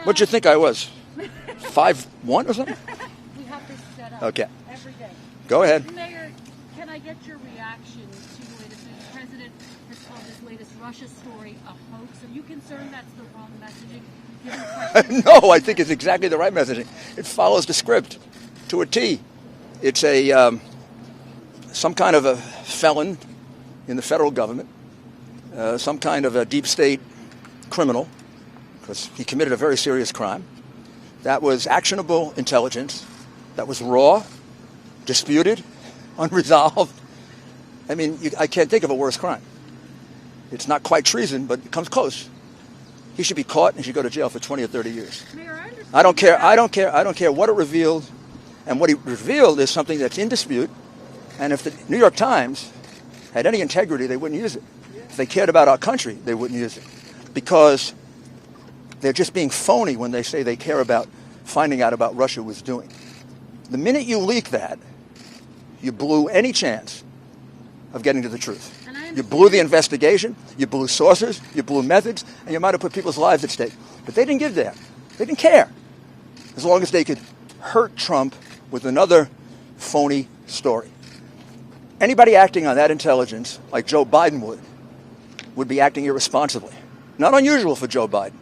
What'd you think I was? 5'1" or something? We have this set up Okay. every day. Go ahead. Mayor, can I get your reaction to the latest news? The president has called this latest Russia story a hoax. Are you concerned that's the wrong messaging? No, I think it's exactly the right messaging. It follows the script to a T. It's some kind of a felon in the federal government, some kind of a deep state criminal, because he committed a very serious crime. That was actionable intelligence. That was raw, disputed, unresolved. I mean, I can't think of a worse crime. It's not quite treason, but it comes close. He should be caught and should go to jail for 20 or 30 years. Mayor, I don't care what it revealed. And what he revealed is something that's in dispute. And if the New York Times had any integrity, they wouldn't use it. If they cared about our country, they wouldn't use it. Because they're just being phony when they say they care about finding out about Russia was doing. The minute you leak that, you blew any chance of getting to the truth. You blew the investigation, you blew sources, you blew methods, and you might have put people's lives at stake. But they didn't give that. They didn't care. As long as they could hurt Trump with another phony story. Anybody acting on that intelligence, like Joe Biden would be acting irresponsibly. Not unusual for Joe Biden.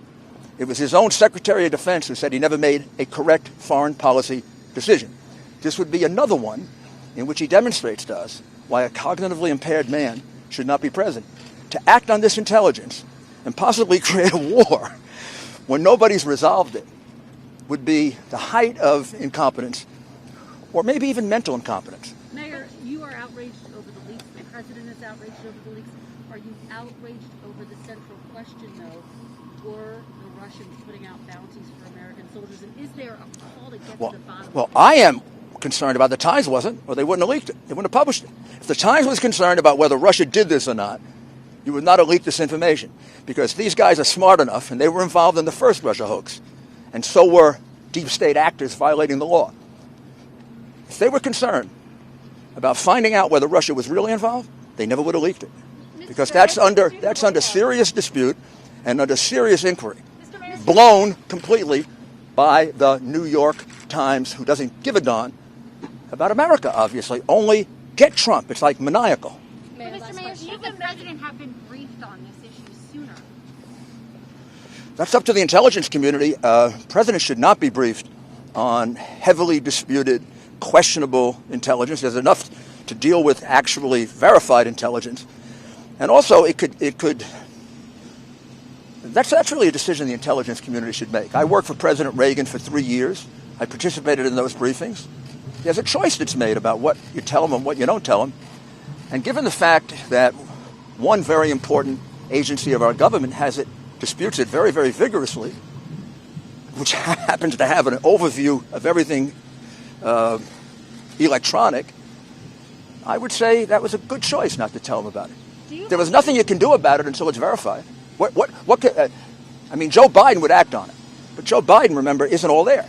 It was his own Secretary of Defense who said he never made a correct foreign policy decision. This would be another one in which he demonstrates to us why a cognitively impaired man should not be president. To act on this intelligence and possibly create a war when nobody's resolved it would be the height of incompetence, or maybe even mental incompetence. Mayor, you are outraged over the leaks. The president is outraged over the leaks. Are you outraged over the central question, though? Were the Russians putting out bounties for American soldiers? And is there a call to get to the bottom of it? Well, I am concerned about the Times wasn't, or they wouldn't have leaked it. They wouldn't have published it. If the Times was concerned about whether Russia did this or not, you would not have leaked this information, because these guys are smart enough, and they were involved in the first Russia hoax, and so were deep state actors violating the law. If they were concerned about finding out whether Russia was really involved, they never would have leaked it, because that's under serious dispute and under serious inquiry, blown completely by the New York Times, who doesn't give a darn about America, obviously. Only get Trump. It's like maniacal. Mr. Mayor, should the president have been briefed on this issue sooner? That's up to the intelligence community. Presidents should not be briefed on heavily disputed, questionable intelligence. There's enough to deal with actually verified intelligence. And also, that's really a decision the intelligence community should make. I worked for President Reagan for 3 years. I participated in those briefings. There's a choice that's made about what you tell them and what you don't tell them. And given the fact that one very important agency of our government disputes it very, very vigorously, which happens to have an overview of everything electronic, I would say that was a good choice not to tell them about it. There was nothing you can do about it until it's verified. I mean, Joe Biden would act on it. But Joe Biden, remember, isn't all there.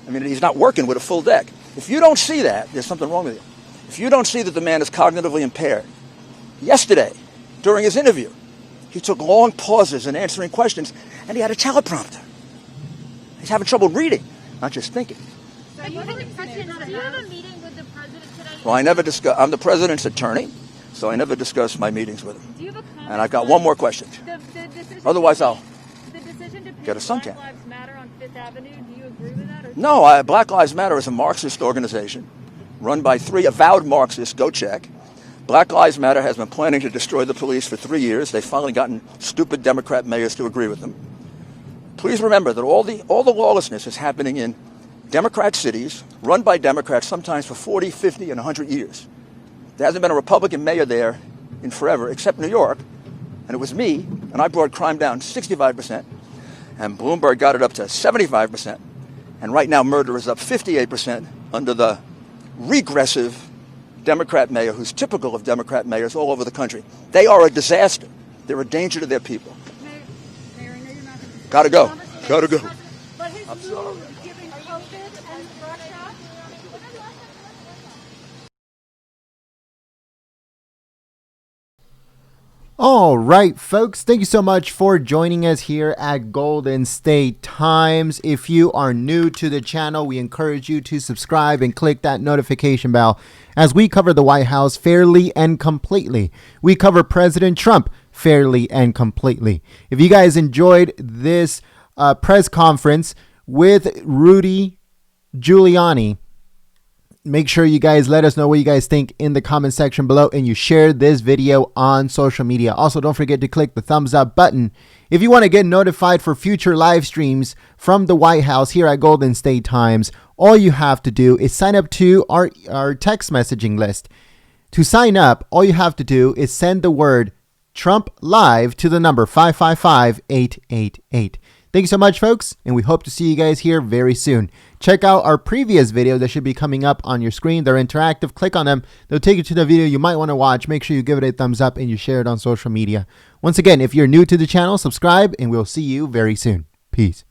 I mean, he's not working with a full deck. If you don't see that, there's something wrong with you. If you don't see that the man is cognitively impaired, yesterday, during his interview, he took long pauses in answering questions, and he had a teleprompter. He's having trouble reading, not just thinking. So do you have a meeting with the president today? Well, I'm the president's attorney, so I never discuss my meetings with him. Do you have a comment? And I've got one more question. Otherwise, I'll get a suntan. Black Lives Matter on Fifth Avenue, do you agree with that? No, Black Lives Matter is a Marxist organization run by 3 avowed Marxists. Go check. Black Lives Matter has been planning to destroy the police for 3 years. They've finally gotten stupid Democrat mayors to agree with them. Please remember that all the lawlessness is happening in Democrat cities, run by Democrats, sometimes for 40, 50, and 100 years. There hasn't been a Republican mayor there in forever, except New York, and it was me, and I brought crime down 65%, and Bloomberg got it up to 75%, and right now murder is up 58% under the regressive Democrat mayor, who's typical of Democrat mayors all over the country. They are a disaster. They're a danger to their people. Mayor, I know you're not going to... Gotta go. Gotta go. But his move giving COVID and Russia... All right, folks, thank you so much for joining us here at Golden State Times. If you are new to the channel, we encourage you to subscribe and click that notification bell as we cover the White House fairly and completely. We cover President Trump fairly and completely. If you guys enjoyed this press conference with Rudy Giuliani, make sure you guys let us know what you guys think in the comment section below, and you share this video on social media. Also, don't forget to click the thumbs up button if you want to get notified for future live streams from the White House here at Golden State Times. All you have to do is sign up to our text messaging list. To sign up, all you have to do is send the word Trump Live to the number 555-888. Thank you so much, folks, and we hope to see you guys here very soon. Check out our previous videos that should be coming up on your screen. They're interactive. Click on them. They'll take you to the video you might want to watch. Make sure you give it a thumbs up and you share it on social media. Once again, if you're new to the channel, subscribe, and we'll see you very soon. Peace.